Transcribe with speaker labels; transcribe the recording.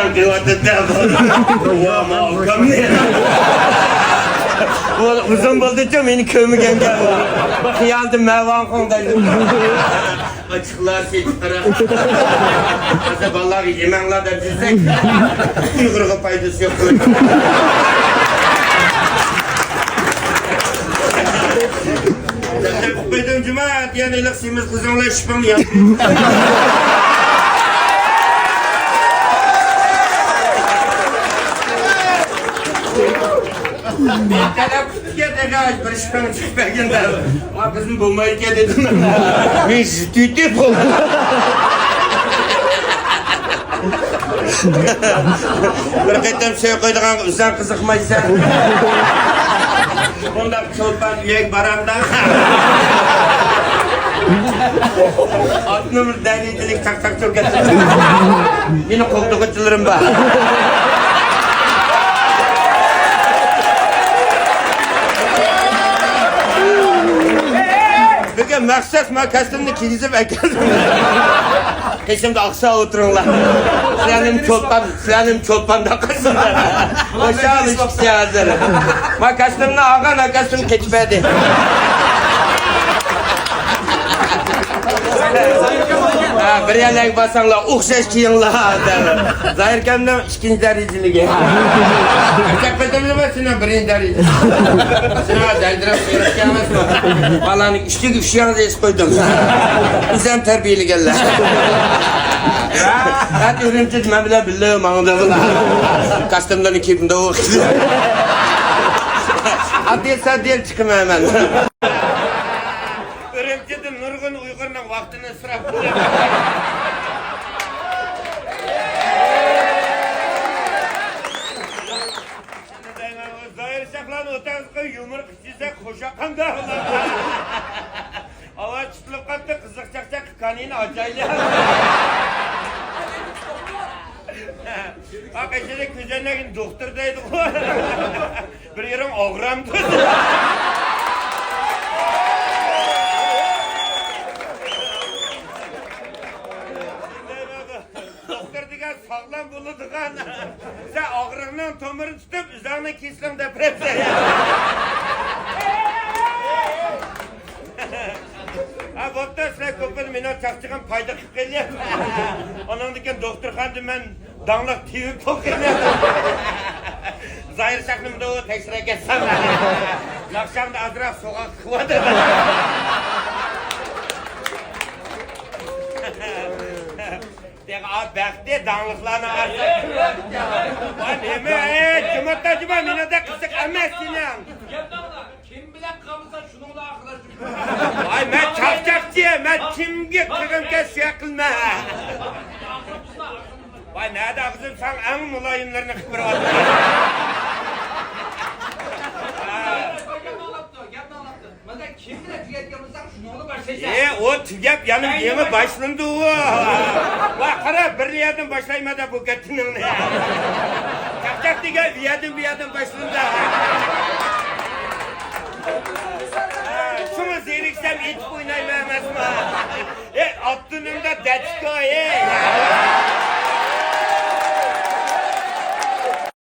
Speaker 1: Akan kıyvatı da bu uzun buldukça beni köyümü gengel var. Bak yandım mevan kondayım. Açıklar seçtara. Hatta vallahi yemenler de bilsek. Uygur'a faydası yok. Benim cemaat yani ilaksimiz kızımla şüphem ya. Bir şüphem çıkmayın da. Ama kızım bulmayı dedim. Biz tütüp olduk. Bir kıtım şey koyduğun uzan kızıkmaysan. Bunda çolpan üyek baranda. Alt numar deneyicilik tak tak çok getirdim. Yine koltuğu açılırım ben. Bugün maksat makasını kilizip ekeldim. Şimdi aksa oturunlar. Senin çolpan da kızım. Boşa alışık hazır. Makasımla ağan akasım keçmedi. Bir yerler basanlar, uğşaş kiyinler. Zahir kemden ikinci dereciliğe. Erkek bedemine basına birinci derece. Sana deldirem seyret gelmez mi? Vallahi üçlük üşüyanı es koydum. Uzam terbiyeli geller. Hadi ürüntüz ben bile biliyorum anladım. Kastımdan ekibimde o. Adiyse diğer çıkım hemen. Ürüntüdüm Nurgun Uygur'un vaktini ısraf. Zahir şaklan otağızda yumruk içse koşakan da. Hava çıtılıp kattı kızık çakacak kanini acaylı. Bak eşede küzenlerin doktordaydık. Bir yerim ağramdı. Doktor diye sağlam bulunduğun. Sen ağrından tomurun tutup üzerine keslim depresiya. Ha botta sizler köpün minat çakçıgan payda kıkkeliyor. Onun diken doktor hanım ben dağlık tüyüp tokeliyor. Zahir şaklımda o teksire geçsem. Nakşamda azra sokak kıvadı. Bekti dağlıklarını artık. Lan eme cımattacıma minada kısık emezsin ya.
Speaker 2: Kim bilen kalırsa şununla arkadaşım.
Speaker 1: Ay ben çakçakçıyım, ben kimge kırım kes yakılma. Vay nerede kızım sen en mulayimlerini kıpır aldın.
Speaker 2: Kim bilen tüyet yapırsan şununla başlayacak.
Speaker 1: O tüyep yanım yemi başlandı o. Vay kara bir yerden başlayma da bu getinin. Çakçak diye bir yerden başlandı. Şunu zeyriksem hiç oynayamaz mı? Attığımda deçko